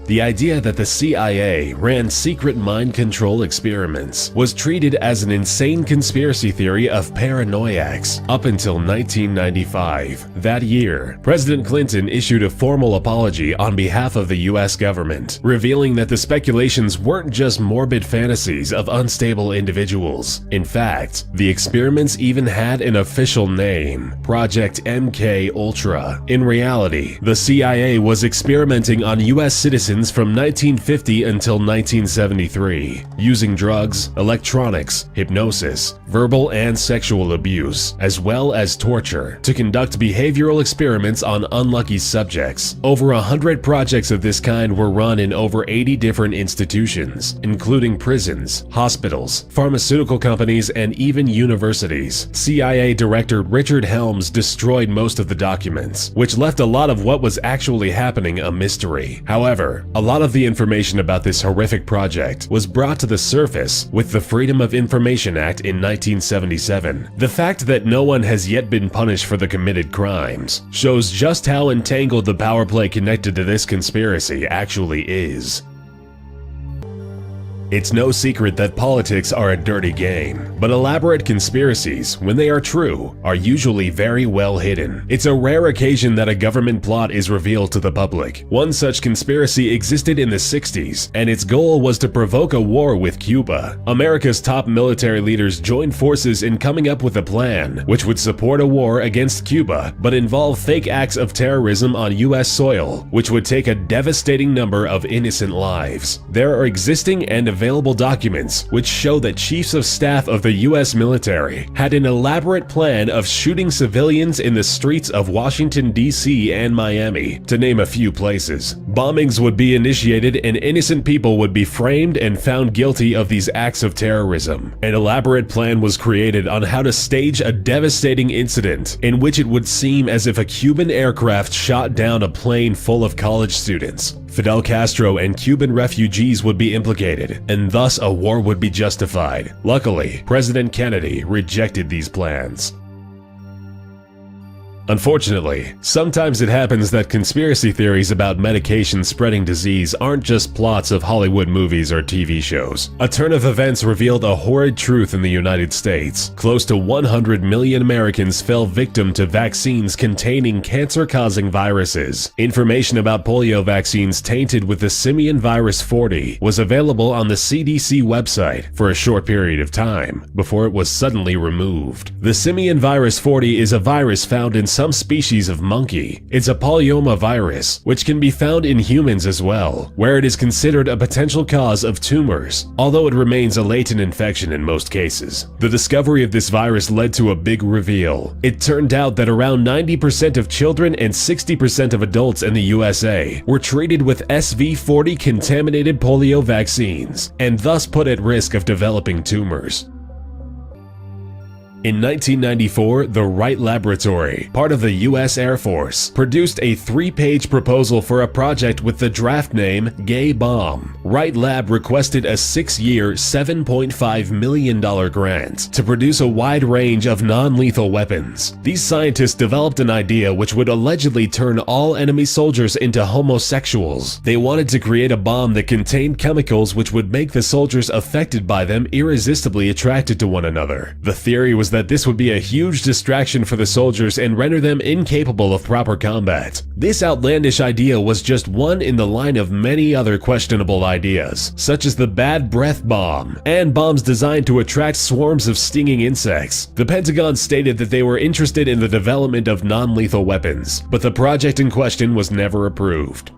The idea that the CIA ran secret mind control experiments was treated as an insane conspiracy theory of paranoiacs up until 1995. That year, President Clinton issued a formal apology on behalf of the US government, revealing that the speculations weren't just morbid fantasies of unstable individuals. In fact, the experiments even had an official name, Project MK Ultra. In reality, the CIA was experimenting on US citizens from 1950 until 1973, using drugs, electronics, hypnosis, verbal and sexual abuse, as well as torture, to conduct behavioral experiments on unlucky subjects. Over 100 projects of this kind were run in over 80 different institutions, including prisons, hospitals, pharmaceutical companies, and even universities. CIA Director Richard Helms destroyed most of the documents, which left a lot of what was actually happening a mystery. However, a lot of the information about this horrific project was brought to the surface with the Freedom of Information Act in 1977. The fact that no one has yet been punished for the committed crimes shows just how entangled the power play connected to this conspiracy actually is. It's no secret that politics are a dirty game, but elaborate conspiracies, when they are true, are usually very well hidden. It's a rare occasion that a government plot is revealed to the public. One such conspiracy existed in the 60s, and its goal was to provoke a war with Cuba. America's top military leaders joined forces in coming up with a plan which would support a war against Cuba, but involve fake acts of terrorism on US soil, which would take a devastating number of innocent lives. There are existing and available documents which show that chiefs of staff of the US military had an elaborate plan of shooting civilians in the streets of Washington, D.C. and Miami, to name a few places. Bombings would be initiated and innocent people would be framed and found guilty of these acts of terrorism. An elaborate plan was created on how to stage a devastating incident in which it would seem as if a Cuban aircraft shot down a plane full of college students. Fidel Castro and Cuban refugees would be implicated, and thus a war would be justified. Luckily, President Kennedy rejected these plans. Unfortunately, sometimes it happens that conspiracy theories about medication spreading disease aren't just plots of Hollywood movies or TV shows. A turn of events revealed a horrid truth in the United States. Close to 100 million Americans fell victim to vaccines containing cancer-causing viruses. Information about polio vaccines tainted with the simian virus 40 was available on the CDC website for a short period of time, before it was suddenly removed. The simian virus 40 is a virus found in some species of monkey. It's a polyoma virus, which can be found in humans as well, where it is considered a potential cause of tumors, although it remains a latent infection in most cases. The discovery of this virus led to a big reveal. It turned out that around 90% of children and 60% of adults in the USA were treated with SV40 contaminated polio vaccines, and thus put at risk of developing tumors. In 1994, the Wright Laboratory, part of the US Air Force, produced a 3-page proposal for a project with the draft name Gay Bomb. Wright Lab requested a 6-year, $7.5 million grant to produce a wide range of non-lethal weapons. These scientists developed an idea which would allegedly turn all enemy soldiers into homosexuals. They wanted to create a bomb that contained chemicals which would make the soldiers affected by them irresistibly attracted to one another. The theory was that this would be a huge distraction for the soldiers and render them incapable of proper combat. This outlandish idea was just one in the line of many other questionable ideas, such as the bad breath bomb, and bombs designed to attract swarms of stinging insects. The Pentagon stated that they were interested in the development of non-lethal weapons, but the project in question was never approved.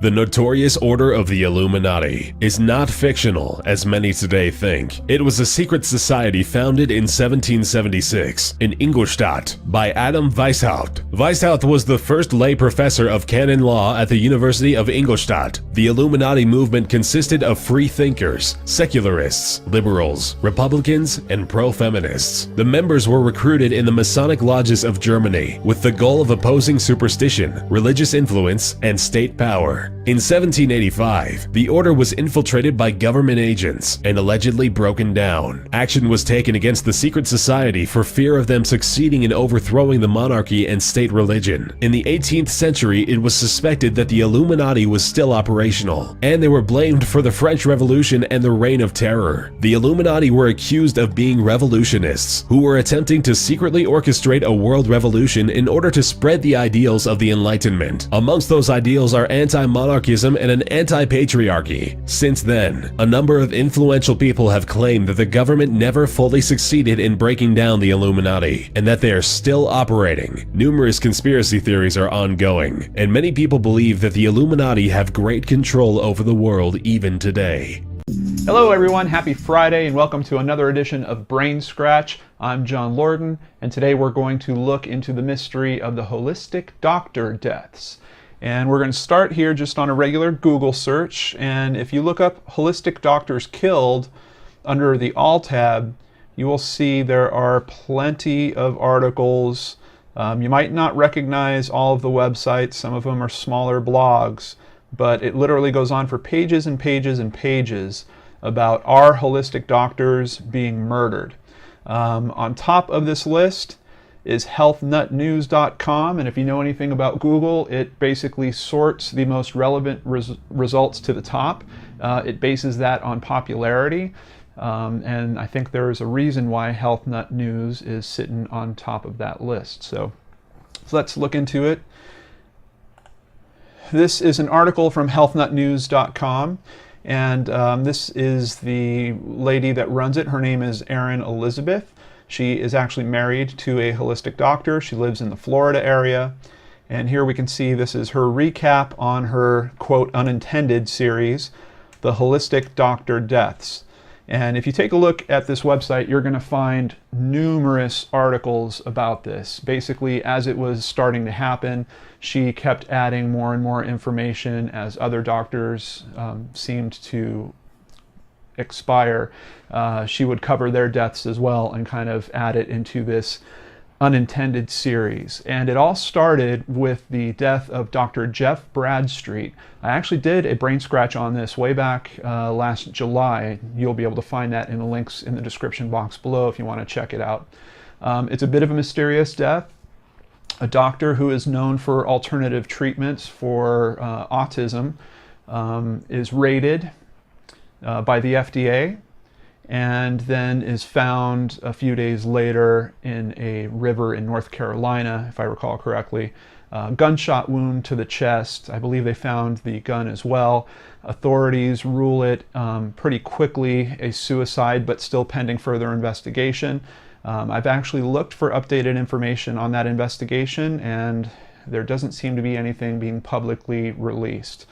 The notorious Order of the Illuminati is not fictional, as many today think. It was a secret society founded in 1776 in Ingolstadt by Adam Weishaupt. Weishaupt was the first lay professor of canon law at the University of Ingolstadt. The Illuminati movement consisted of free thinkers, secularists, liberals, Republicans, and pro-feminists. The members were recruited in the Masonic lodges of Germany with the goal of opposing superstition, religious influence, and state power. Empire. In 1785, the order was infiltrated by government agents and allegedly broken down. Action was taken against the secret society for fear of them succeeding in overthrowing the monarchy and state religion. In the 18th century, it was suspected that the Illuminati was still operational, and they were blamed for the French Revolution and the Reign of Terror. The Illuminati were accused of being revolutionists who were attempting to secretly orchestrate a world revolution in order to spread the ideals of the Enlightenment. Amongst those ideals are anti-monarchism and an anti-patriarchy. Since then, a number of influential people have claimed that the government never fully succeeded in breaking down the Illuminati, and that they are still operating. Numerous conspiracy theories are ongoing, and many people believe that the Illuminati have great control over the world even today. Hello everyone, happy Friday and welcome to another edition of Brain Scratch. I'm John Lorden, and today we're going to look into the mystery of the holistic doctor deaths. And we're going to start here just on a regular Google search, and if you look up holistic doctors killed under the All tab, you will see there are plenty of articles. You might not recognize all of the websites, some of them are smaller blogs, but it literally goes on for pages and pages and pages about our holistic doctors being murdered. On top of this list is healthnutnews.com, and if you know anything about Google, it basically sorts the most relevant results to the top. It bases that on popularity, and I think there is a reason why Health Nut News is sitting on top of that list. So let's look into it. This is an article from healthnutnews.com, and this is the lady that runs it. Her name is Erin Elizabeth. She is actually married to a holistic doctor. She lives in the Florida area, and here we can see this is her recap on her, quote, unintended series, The Holistic Doctor Deaths. And if you take a look at this website, you're going to find numerous articles about this. Basically, as it was starting to happen, she kept adding more and more information as other doctors seemed to expire. She would cover their deaths as well and kind of add it into this unintended series. And it all started with the death of Dr. Jeff Bradstreet. I actually did a brain scratch on this way back last July. You'll be able to find that in the links in the description box below if you want to check it out. It's a bit of a mysterious death. A doctor who is known for alternative treatments for autism is raided by the FDA, and then is found a few days later in a river in North Carolina, if I recall correctly. Gunshot wound to the chest. I believe they found the gun as well. Authorities rule it pretty quickly a suicide, but still pending further investigation. I've actually looked for updated information on that investigation, and there doesn't seem to be anything being publicly released.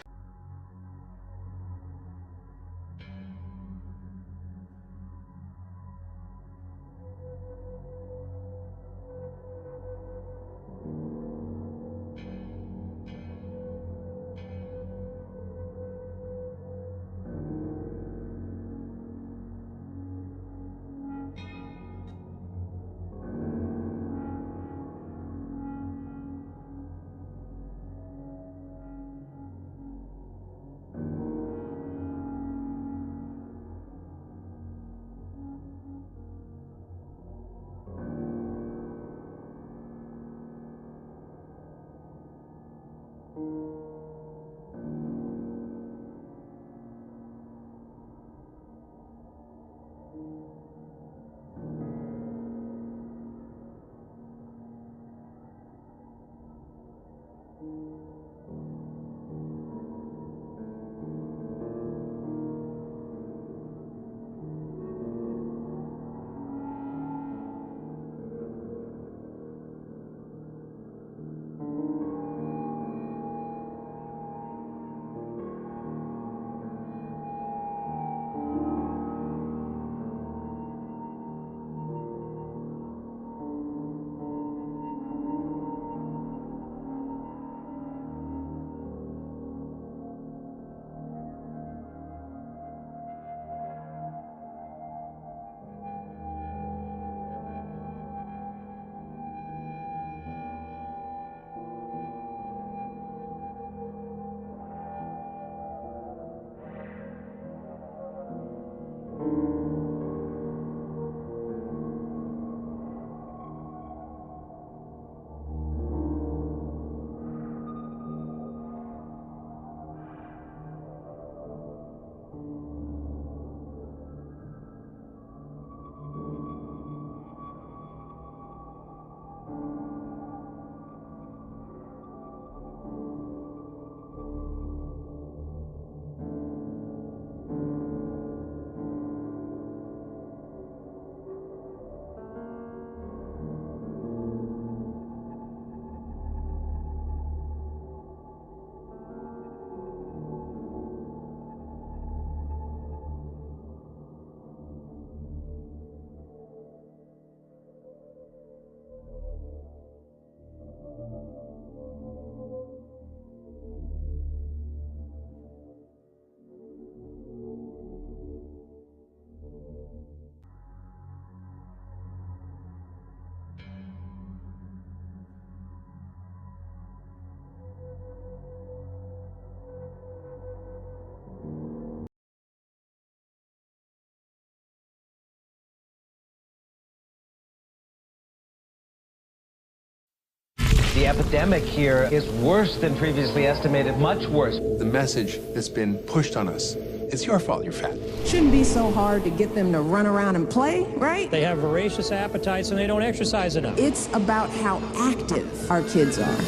The epidemic here is worse than previously estimated, much worse. The message that's been pushed on us, it's your fault you're fat. Shouldn't be so hard to get them to run around and play, right? They have voracious appetites and they don't exercise enough. It's about how active our kids are.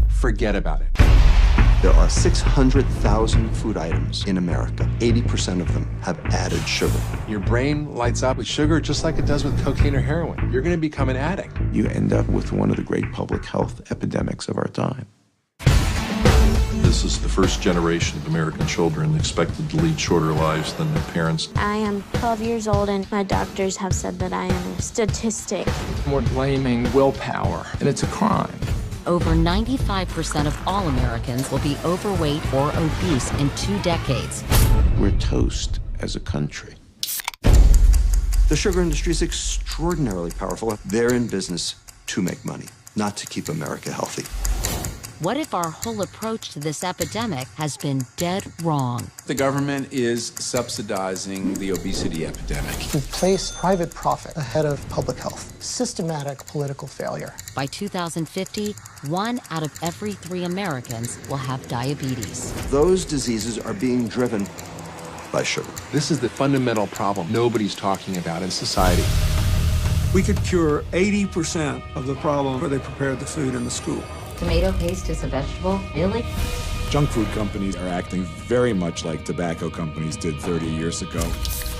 Forget about it. There are 600,000 food items in America. 80% of them have added sugar. Your brain lights up with sugar just like it does with cocaine or heroin. You're going to become an addict. You end up with one of the great public health epidemics of our time. This is the first generation of American children expected to lead shorter lives than their parents. I am 12 years old and my doctors have said that I am a statistic. We're blaming willpower, and it's a crime. Over 95% of all Americans will be overweight or obese in 2 decades. We're toast as a country. The sugar industry is extraordinarily powerful. They're in business to make money, not to keep America healthy. What if our whole approach to this epidemic has been dead wrong? The government is subsidizing the obesity epidemic. We've placed private profit ahead of public health. Systematic political failure. By 2050, 1 out of every 3 Americans will have diabetes. Those diseases are being driven by sugar. This is the fundamental problem nobody's talking about in society. We could cure 80% of the problem where they prepared the food in the school. Tomato paste is a vegetable? Really? Junk food companies are acting very much like tobacco companies did 30 years ago.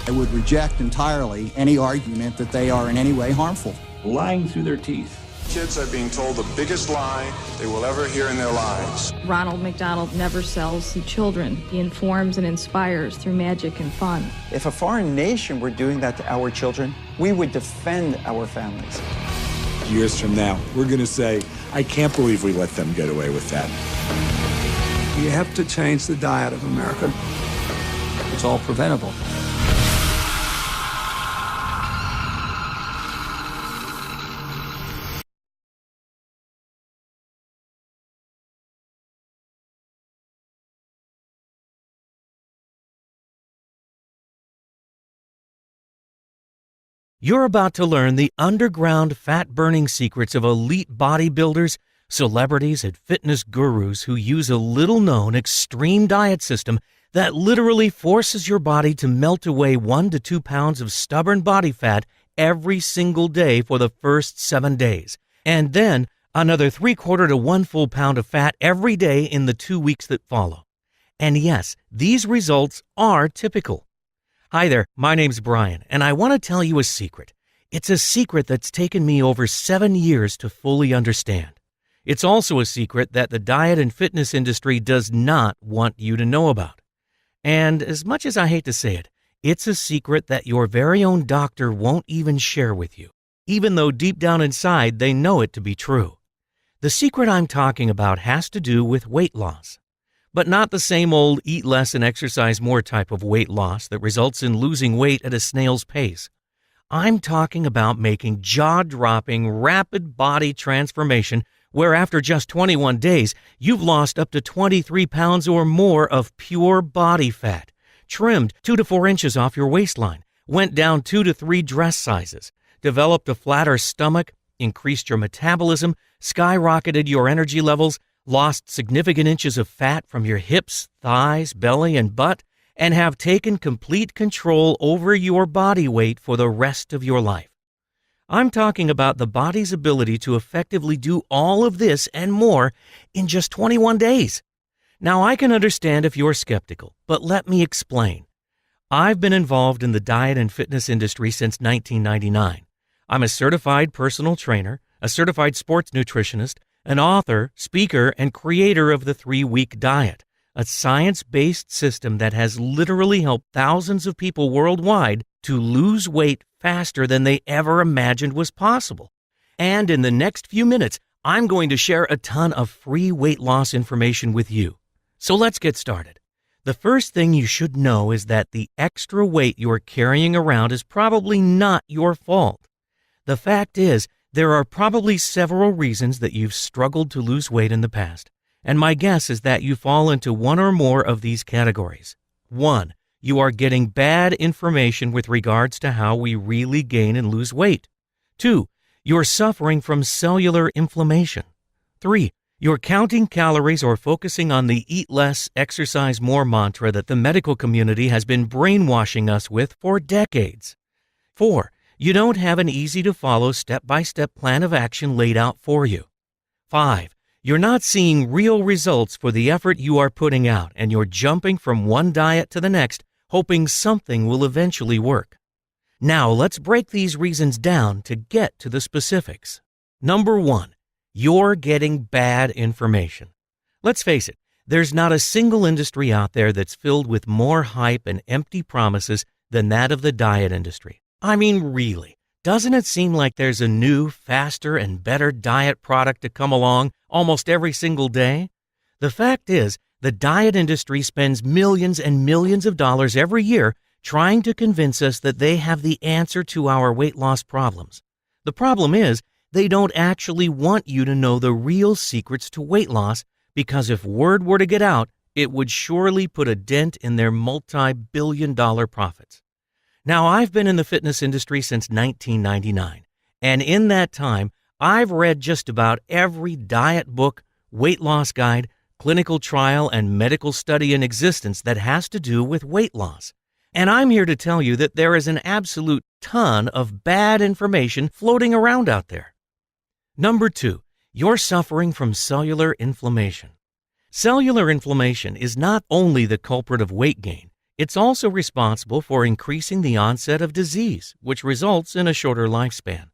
I would reject entirely any argument that they are in any way harmful. Lying through their teeth. Kids are being told the biggest lie they will ever hear in their lives. Ronald McDonald never sells to children. He informs and inspires through magic and fun. If a foreign nation were doing that to our children, we would defend our families. Years from now, we're going to say, I can't believe we let them get away with that. You have to change the diet of America. It's all preventable. You're about to learn the underground fat-burning secrets of elite bodybuilders, celebrities, and fitness gurus who use a little-known extreme diet system that literally forces your body to melt away 1 to 2 pounds of stubborn body fat every single day for the first 7 days, and then another 3/4 to 1 full pound of fat every day in the 2 weeks that follow. And yes, these results are typical. Hi there, my name's Brian, and I want to tell you a secret. It's a secret that's taken me over 7 years to fully understand. It's also a secret that the diet and fitness industry does not want you to know about. And as much as I hate to say it, it's a secret that your very own doctor won't even share with you, even though deep down inside they know it to be true. The secret I'm talking about has to do with weight loss. But not the same old eat less and exercise more type of weight loss that results in losing weight at a snail's pace. I'm talking about making jaw-dropping, rapid body transformation where after just 21 days, you've lost up to 23 pounds or more of pure body fat, trimmed 2 to 4 inches off your waistline, went down 2 to 3 dress sizes, developed a flatter stomach, increased your metabolism, skyrocketed your energy levels, lost significant inches of fat from your hips, thighs, belly, and butt, and have taken complete control over your body weight for the rest of your life. I'm talking about the body's ability to effectively do all of this and more in just 21 days. Now, I can understand if you're skeptical, but let me explain. I've been involved in the diet and fitness industry since 1999. I'm a certified personal trainer, a certified sports nutritionist, an author, speaker, and creator of the 3-week diet, a science-based system that has literally helped thousands of people worldwide to lose weight faster than they ever imagined was possible. And in the next few minutes, I'm going to share a ton of free weight loss information with you. So let's get started. The first thing you should know is that the extra weight you're carrying around is probably not your fault. The fact is, there are probably several reasons that you've struggled to lose weight in the past, and my guess is that you fall into one or more of these categories. 1, you are getting bad information with regards to how we really gain and lose weight. 2, You're suffering from cellular inflammation. 3. You're counting calories or focusing on the eat less, exercise more mantra that the medical community has been brainwashing us with for decades. 4. You don't have an easy-to-follow step-by-step plan of action laid out for you. 5. You're not seeing real results for the effort you are putting out, and you're jumping from one diet to the next, hoping something will eventually work. Now, let's break these reasons down to get to the specifics. Number 1. You're getting bad information. Let's face it, there's not a single industry out there that's filled with more hype and empty promises than that of the diet industry. I mean, really, doesn't it seem like there's a new, faster, and better diet product to come along almost every single day? The fact is, the diet industry spends millions and millions of dollars every year trying to convince us that they have the answer to our weight loss problems. The problem is, they don't actually want you to know the real secrets to weight loss, because if word were to get out, it would surely put a dent in their multi-billion-dollar profits. Now, I've been in the fitness industry since 1999, and in that time, I've read just about every diet book, weight loss guide, clinical trial, and medical study in existence that has to do with weight loss. And I'm here to tell you that there is an absolute ton of bad information floating around out there. Number 2, you're suffering from cellular inflammation. Cellular inflammation is not only the culprit of weight gain, it's also responsible for increasing the onset of disease, which results in a shorter lifespan.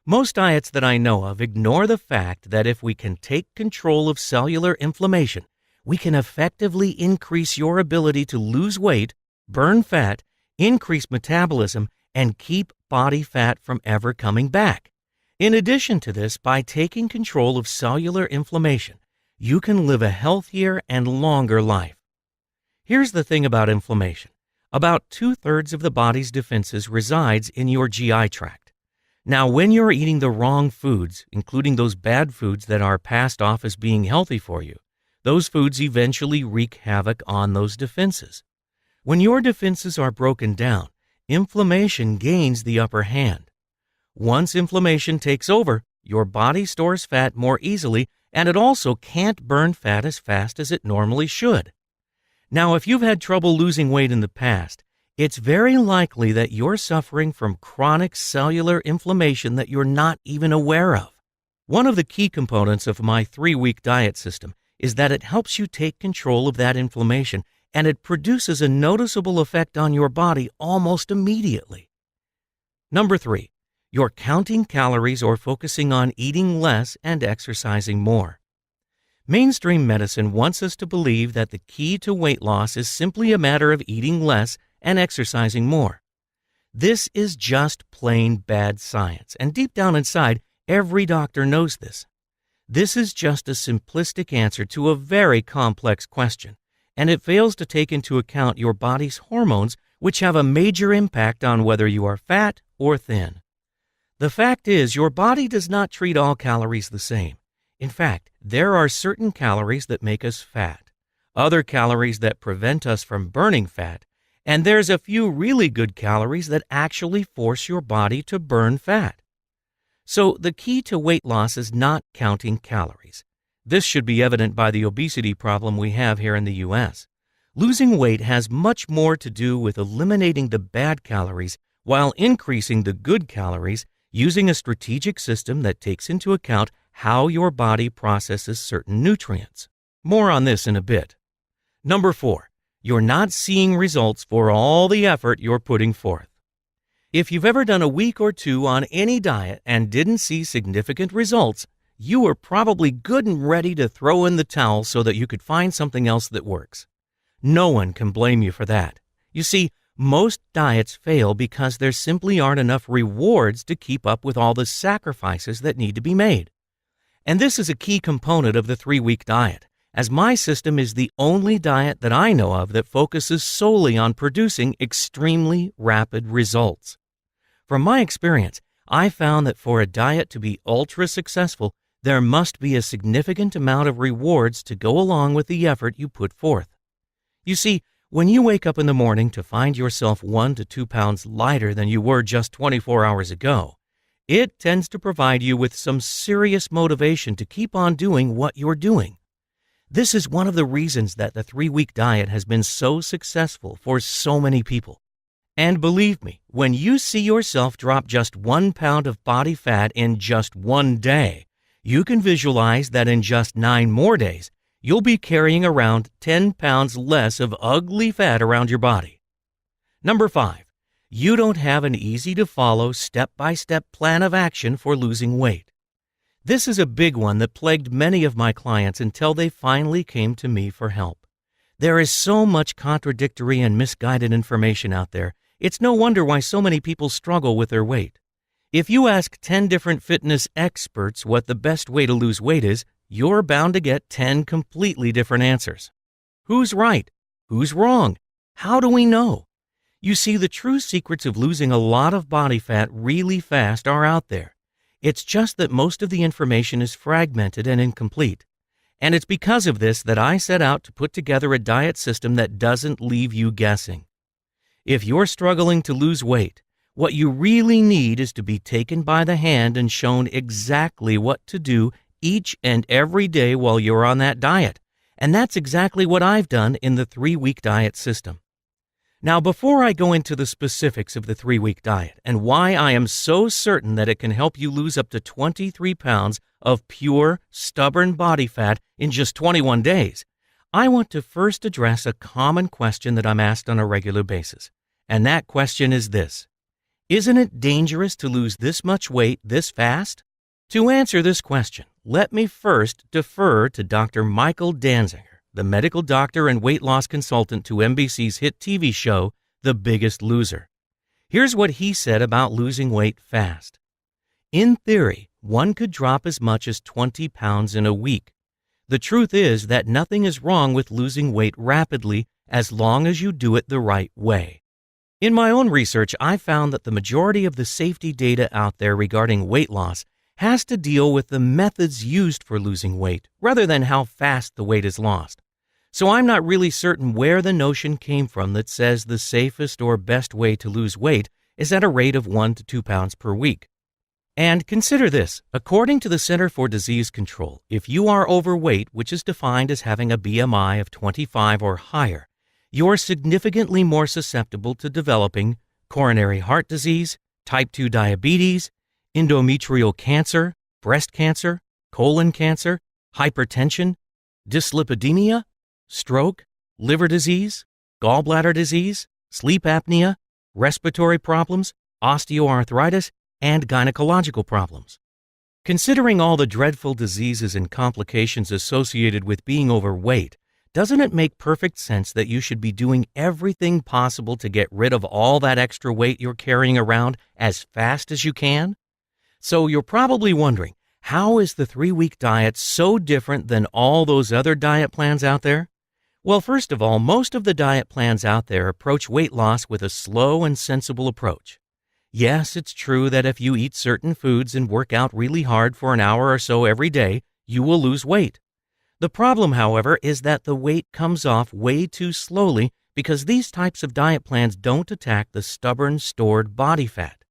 Most diets that I know of ignore the fact that if we can take control of cellular inflammation, we can effectively increase your ability to lose weight, burn fat, increase metabolism, and keep body fat from ever coming back. In addition to this, by taking control of cellular inflammation, you can live a healthier and longer life. Here's the thing about inflammation. About 2/3 of the body's defenses resides in your GI tract. Now, when you're eating the wrong foods, including those bad foods that are passed off as being healthy for you, those foods eventually wreak havoc on those defenses. When your defenses are broken down, inflammation gains the upper hand. Once inflammation takes over, your body stores fat more easily, and it also can't burn fat as fast as it normally should. Now, if you've had trouble losing weight in the past, it's very likely that you're suffering from chronic cellular inflammation that you're not even aware of. One of the key components of my 3-week diet system is that it helps you take control of that inflammation, and it produces a noticeable effect on your body almost immediately. Number 3, you're counting calories or focusing on eating less and exercising more. Mainstream medicine wants us to believe that the key to weight loss is simply a matter of eating less and exercising more. This is just plain bad science, and deep down inside, every doctor knows this. This is just a simplistic answer to a very complex question, and it fails to take into account your body's hormones, which have a major impact on whether you are fat or thin. The fact is, your body does not treat all calories the same. In fact, there are certain calories that make us fat, other calories that prevent us from burning fat, and there's a few really good calories that actually force your body to burn fat. So the key to weight loss is not counting calories. This should be evident by the obesity problem we have here in the U.S. Losing weight has much more to do with eliminating the bad calories while increasing the good calories, using a strategic system that takes into account how your body processes certain nutrients. More on this in a bit. Number 4, you're not seeing results for all the effort you're putting forth. If you've ever done a week or 2 on any diet and didn't see significant results, you were probably good and ready to throw in the towel so that you could find something else that works. No one can blame you for that. You see, most diets fail because there simply aren't enough rewards to keep up with all the sacrifices that need to be made. And this is a key component of the 3-week diet, as my system is the only diet that I know of that focuses solely on producing extremely rapid results. From my experience, I found that for a diet to be ultra successful, there must be a significant amount of rewards to go along with the effort you put forth. You see, when you wake up in the morning to find yourself 1 to 2 pounds lighter than you were just 24 hours ago, it tends to provide you with some serious motivation to keep on doing what you're doing. This is one of the reasons that the 3-week diet has been so successful for so many people. And believe me, when you see yourself drop just 1 pound of body fat in just one day, you can visualize that in just 9 more days, you'll be carrying around 10 pounds less of ugly fat around your body. Number 5, you don't have an easy-to-follow step-by-step plan of action for losing weight. This is a big one that plagued many of my clients until they finally came to me for help. There is so much contradictory and misguided information out there. It's no wonder why so many people struggle with their weight. If you ask 10 different fitness experts what the best way to lose weight is, you're bound to get 10 completely different answers. Who's right? Who's wrong? How do we know? You see, the true secrets of losing a lot of body fat really fast are out there. It's just that most of the information is fragmented and incomplete. And it's because of this that I set out to put together a diet system that doesn't leave you guessing. If you're struggling to lose weight, what you really need is to be taken by the hand and shown exactly what to do each and every day while you're on that diet. And that's exactly what I've done in the 3-week diet system. Now, before I go into the specifics of the 3-week diet and why I am so certain that it can help you lose up to 23 pounds of pure, stubborn body fat in just 21 days, I want to first address a common question that I'm asked on a regular basis. And that question is this: isn't it dangerous to lose this much weight this fast? To answer this question, let me first defer to Dr. Michael Danziger, the medical doctor and weight loss consultant to NBC's hit TV show, The Biggest Loser. Here's what he said about losing weight fast. In theory, one could drop as much as 20 pounds in a week. The truth is that nothing is wrong with losing weight rapidly as long as you do it the right way. In my own research, I found that the majority of the safety data out there regarding weight loss has to deal with the methods used for losing weight rather than how fast the weight is lost. So I'm not really certain where the notion came from that says the safest or best way to lose weight is at a rate of 1 to 2 pounds per week. And consider this, according to the Center for Disease Control, if you are overweight, which is defined as having a BMI of 25 or higher, you're significantly more susceptible to developing coronary heart disease, type 2 diabetes, endometrial cancer, breast cancer, colon cancer, hypertension, dyslipidemia, stroke, liver disease, gallbladder disease, sleep apnea, respiratory problems, osteoarthritis, and gynecological problems. Considering all the dreadful diseases and complications associated with being overweight, doesn't it make perfect sense that you should be doing everything possible to get rid of all that extra weight you're carrying around as fast as you can? So you're probably wondering, how is the 3-week diet so different than all those other diet plans out there? Well, first of all, most of the diet plans out there approach weight loss with a slow and sensible approach. Yes, it's true that if you eat certain foods and work out really hard for an hour or so every day, you will lose weight. The problem, however, is that the weight comes off way too slowly because these types of diet plans don't attack the stubborn, stored body fat.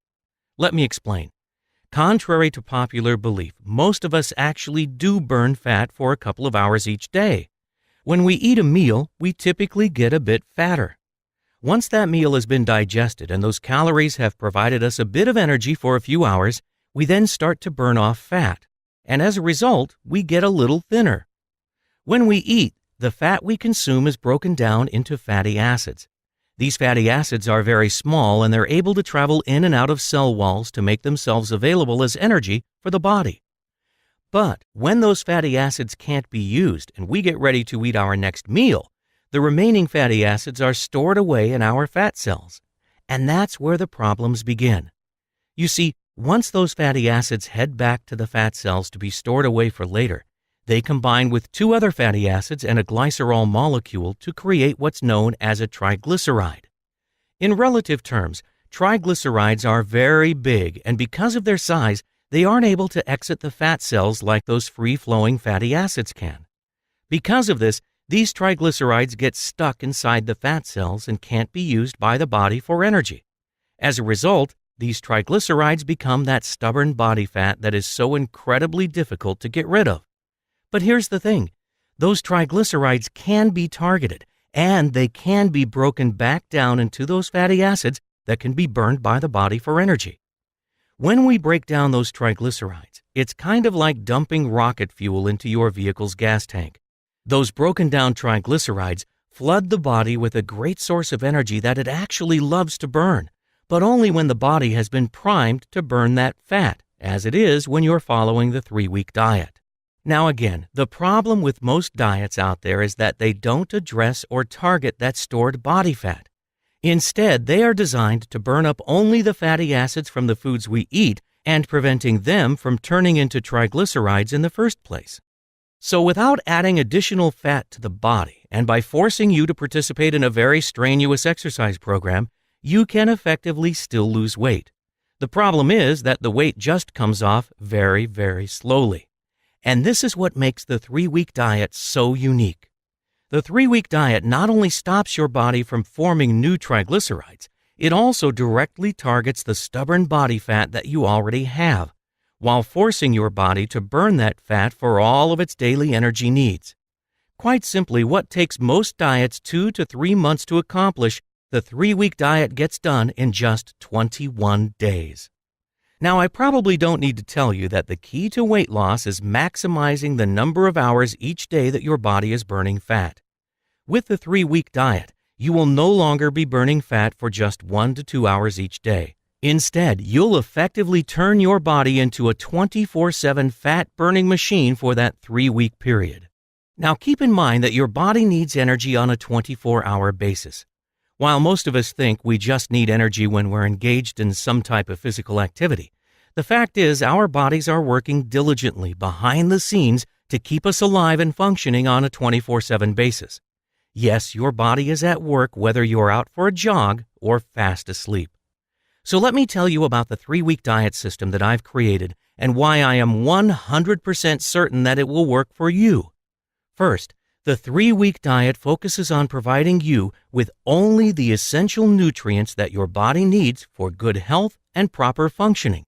Let me explain. Contrary to popular belief, most of us actually do burn fat for a couple of hours each day. When we eat a meal, we typically get a bit fatter. Once that meal has been digested and those calories have provided us a bit of energy for a few hours, we then start to burn off fat. And as a result, we get a little thinner. When we eat, the fat we consume is broken down into fatty acids. These fatty acids are very small and they're able to travel in and out of cell walls to make themselves available as energy for the body. But when those fatty acids can't be used and we get ready to eat our next meal, the remaining fatty acids are stored away in our fat cells. And that's where the problems begin. You see, once those fatty acids head back to the fat cells to be stored away for later, they combine with 2 other fatty acids and a glycerol molecule to create what's known as a triglyceride. In relative terms, triglycerides are very big, and because of their size, they aren't able to exit the fat cells like those free-flowing fatty acids can. Because of this, these triglycerides get stuck inside the fat cells and can't be used by the body for energy. As a result, these triglycerides become that stubborn body fat that is so incredibly difficult to get rid of. But here's the thing. Those triglycerides can be targeted, and they can be broken back down into those fatty acids that can be burned by the body for energy. When we break down those triglycerides, it's kind of like dumping rocket fuel into your vehicle's gas tank. Those broken down triglycerides flood the body with a great source of energy that it actually loves to burn, but only when the body has been primed to burn that fat, as it is when you're following the 3-week diet. Now again, the problem with most diets out there is that they don't address or target that stored body fat. Instead, they are designed to burn up only the fatty acids from the foods we eat and preventing them from turning into triglycerides in the first place. So without adding additional fat to the body and by forcing you to participate in a very strenuous exercise program, you can effectively still lose weight. The problem is that the weight just comes off very, very slowly. And this is what makes the 3-week diet so unique. The 3-week diet not only stops your body from forming new triglycerides, it also directly targets the stubborn body fat that you already have, while forcing your body to burn that fat for all of its daily energy needs. Quite simply, what takes most diets 2 to 3 months to accomplish, the 3-week diet gets done in just 21 days. Now, I probably don't need to tell you that the key to weight loss is maximizing the number of hours each day that your body is burning fat. With the 3-week diet, you will no longer be burning fat for just 1 to 2 hours each day. Instead, you'll effectively turn your body into a 24/7 fat-burning machine for that 3-week period. Now, keep in mind that your body needs energy on a 24-hour basis. While most of us think we just need energy when we're engaged in some type of physical activity, the fact is our bodies are working diligently behind the scenes to keep us alive and functioning on a 24/7 basis. Yes, your body is at work whether you're out for a jog or fast asleep. So let me tell you about the 3-week diet system that I've created and why I am 100% certain that it will work for you. First, the 3-week diet focuses on providing you with only the essential nutrients that your body needs for good health and proper functioning,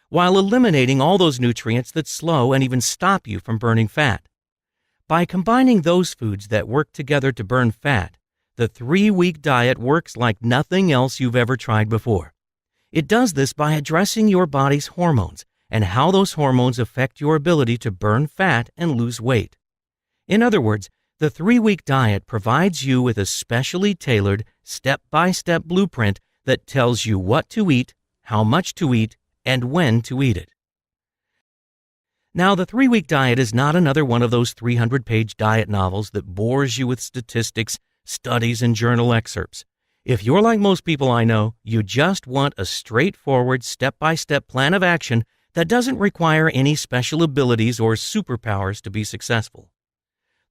while eliminating all those nutrients that slow and even stop you from burning fat. By combining those foods that work together to burn fat, the 3-week diet works like nothing else you've ever tried before. It does this by addressing your body's hormones and how those hormones affect your ability to burn fat and lose weight. In other words, the 3-week diet provides you with a specially tailored, step-by-step blueprint that tells you what to eat, how much to eat, and when to eat it. Now, the 3-week diet is not another one of those 300-page diet novels that bores you with statistics, studies, and journal excerpts. If you're like most people I know, you just want a straightforward, step-by-step plan of action that doesn't require any special abilities or superpowers to be successful.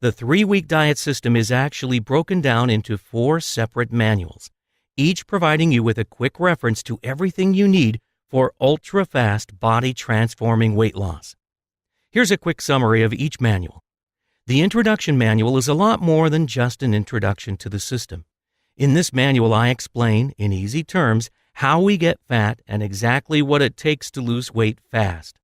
The 3-week diet system is actually broken down into 4 separate manuals, each providing you with a quick reference to everything you need for ultra-fast body-transforming weight loss. Here's a quick summary of each manual. The introduction manual is a lot more than just an introduction to the system. In this manual, I explain, in easy terms, how we get fat and exactly what it takes to lose weight fast.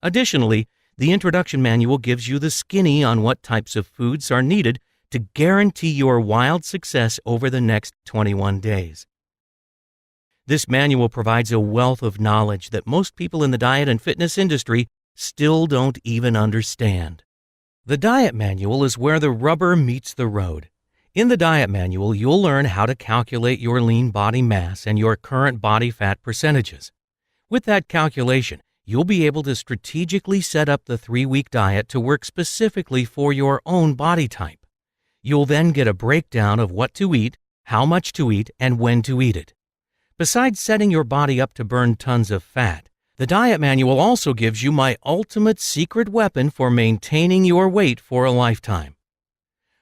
Additionally, the introduction manual gives you the skinny on what types of foods are needed to guarantee your wild success over the next 21 days. This manual provides a wealth of knowledge that most people in the diet and fitness industry still don't even understand. The diet manual is where the rubber meets the road. In the diet manual, you'll learn how to calculate your lean body mass and your current body fat percentages. With that calculation, you'll be able to strategically set up the 3-week diet to work specifically for your own body type. You'll then get a breakdown of what to eat, how much to eat, and when to eat it. Besides setting your body up to burn tons of fat, the diet manual also gives you my ultimate secret weapon for maintaining your weight for a lifetime.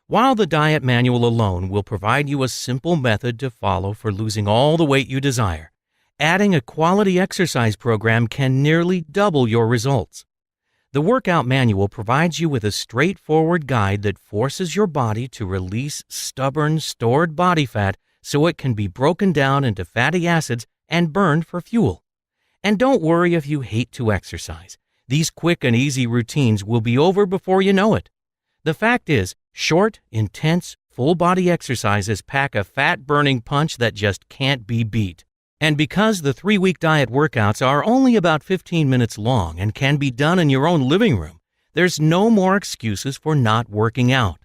While the diet manual alone will provide you a simple method to follow for losing all the weight you desire, adding a quality exercise program can nearly double your results. The workout manual provides you with a straightforward guide that forces your body to release stubborn, stored body fat so it can be broken down into fatty acids and burned for fuel. And don't worry if you hate to exercise. These quick and easy routines will be over before you know it. The fact is, short, intense, full-body exercises pack a fat-burning punch that just can't be beat. And because the 3-week diet workouts are only about 15 minutes long and can be done in your own living room, there's no more excuses for not working out.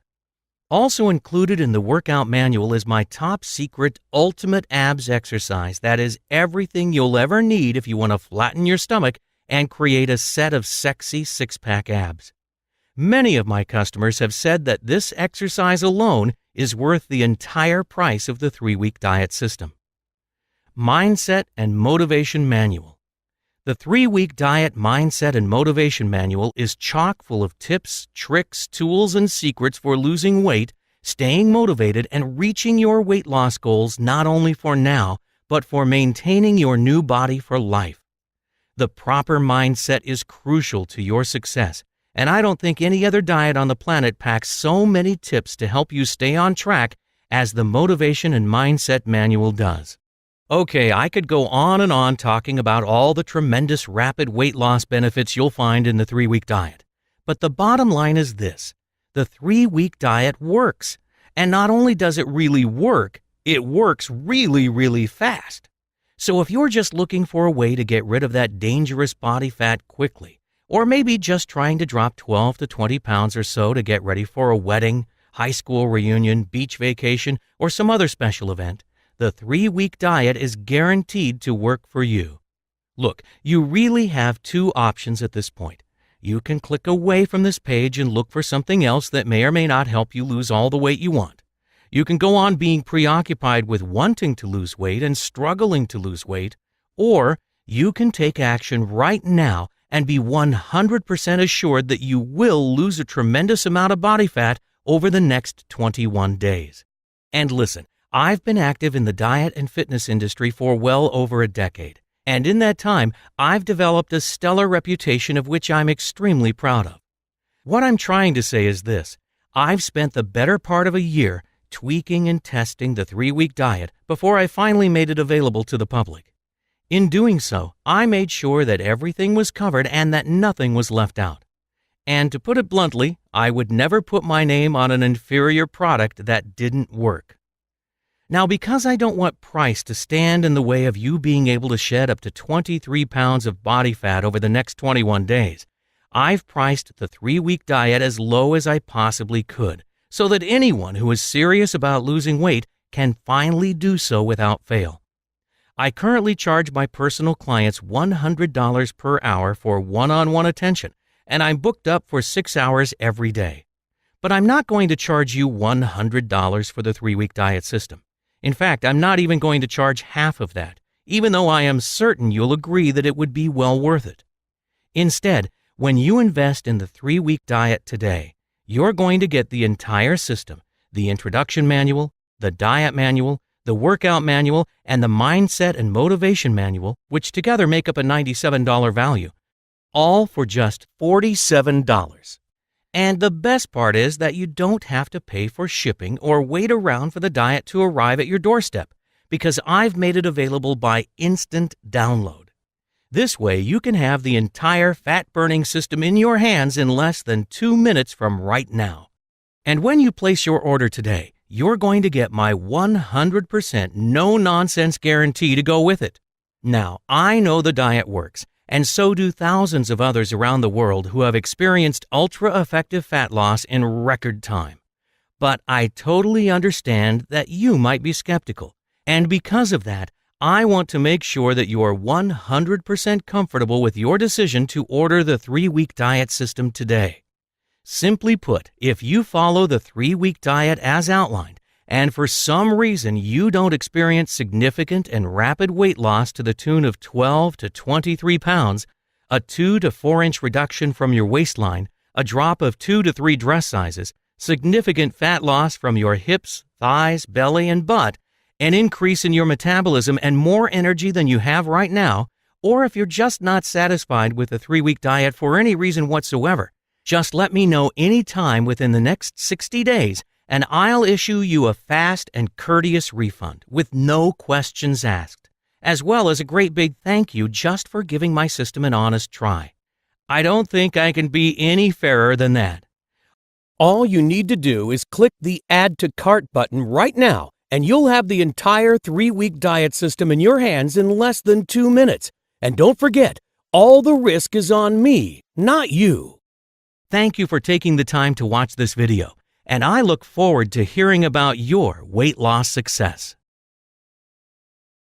Also included in the workout manual is my top secret ultimate abs exercise that is everything you'll ever need if you want to flatten your stomach and create a set of sexy six-pack abs. Many of my customers have said that this exercise alone is worth the entire price of the 3-week diet system. Mindset and Motivation Manual. The 3-week diet mindset and motivation manual is chock full of tips, tricks, tools, and secrets for losing weight, staying motivated, and reaching your weight loss goals not only for now, but for maintaining your new body for life. The proper mindset is crucial to your success, and I don't think any other diet on the planet packs so many tips to help you stay on track as the Motivation and Mindset Manual does. Okay, I could go on and on talking about all the tremendous rapid weight loss benefits you'll find in the 3-week diet. But the bottom line is this: the 3-week diet works. And not only does it really work, it works really, really fast. So if you're just looking for a way to get rid of that dangerous body fat quickly, or maybe just trying to drop 12 to 20 pounds or so to get ready for a wedding, high school reunion, beach vacation, or some other special event, the 3-week diet is guaranteed to work for you. Look, you really have two options at this point. You can click away from this page and look for something else that may or may not help you lose all the weight you want. You can go on being preoccupied with wanting to lose weight and struggling to lose weight, or you can take action right now and be 100% assured that you will lose a tremendous amount of body fat over the next 21 days. And listen, I've been active in the diet and fitness industry for well over a decade, and in that time, I've developed a stellar reputation of which I'm extremely proud of. What I'm trying to say is this: I've spent the better part of a year tweaking and testing the 3-week diet before I finally made it available to the public. In doing so, I made sure that everything was covered and that nothing was left out. And to put it bluntly, I would never put my name on an inferior product that didn't work. Now, because I don't want price to stand in the way of you being able to shed up to 23 pounds of body fat over the next 21 days, I've priced the 3-week diet as low as I possibly could, so that anyone who is serious about losing weight can finally do so without fail. I currently charge my personal clients $100 per hour for one-on-one attention, and I'm booked up for 6 hours every day. But I'm not going to charge you $100 for the 3-week diet system. In fact, I'm not even going to charge half of that, even though I am certain you'll agree that it would be well worth it. Instead, when you invest in the 3-week diet today, you're going to get the entire system: the introduction manual, the diet manual, the workout manual, and the mindset and motivation manual, which together make up a $97 value, all for just $47. And the best part is that you don't have to pay for shipping or wait around for the diet to arrive at your doorstep, because I've made it available by instant download. This way, you can have the entire fat-burning system in your hands in less than 2 minutes from right now. And when you place your order today, you're going to get my 100% no-nonsense guarantee to go with it. Now, I know the diet works, and so do thousands of others around the world who have experienced ultra-effective fat loss in record time. But I totally understand that you might be skeptical, and because of that, I want to make sure that you are 100% comfortable with your decision to order the 3-week diet system today. Simply put, if you follow the 3-week diet as outlined, and for some reason you don't experience significant and rapid weight loss to the tune of 12 to 23 pounds, a 2 to 4 inch reduction from your waistline, a drop of 2 to 3 dress sizes, significant fat loss from your hips, thighs, belly, and butt, an increase in your metabolism and more energy than you have right now, or if you're just not satisfied with the 3-week diet for any reason whatsoever, just let me know anytime within the next 60 days, and I'll issue you a fast and courteous refund with no questions asked. as well as a great big thank you just for giving my system an honest try. I don't think I can be any fairer than that. All you need to do is click the Add to Cart button right now, and you'll have the entire 3-week diet system in your hands in less than 2 minutes. And don't forget, all the risk is on me, not you. Thank you for taking the time to watch this video, and I look forward to hearing about your weight loss success.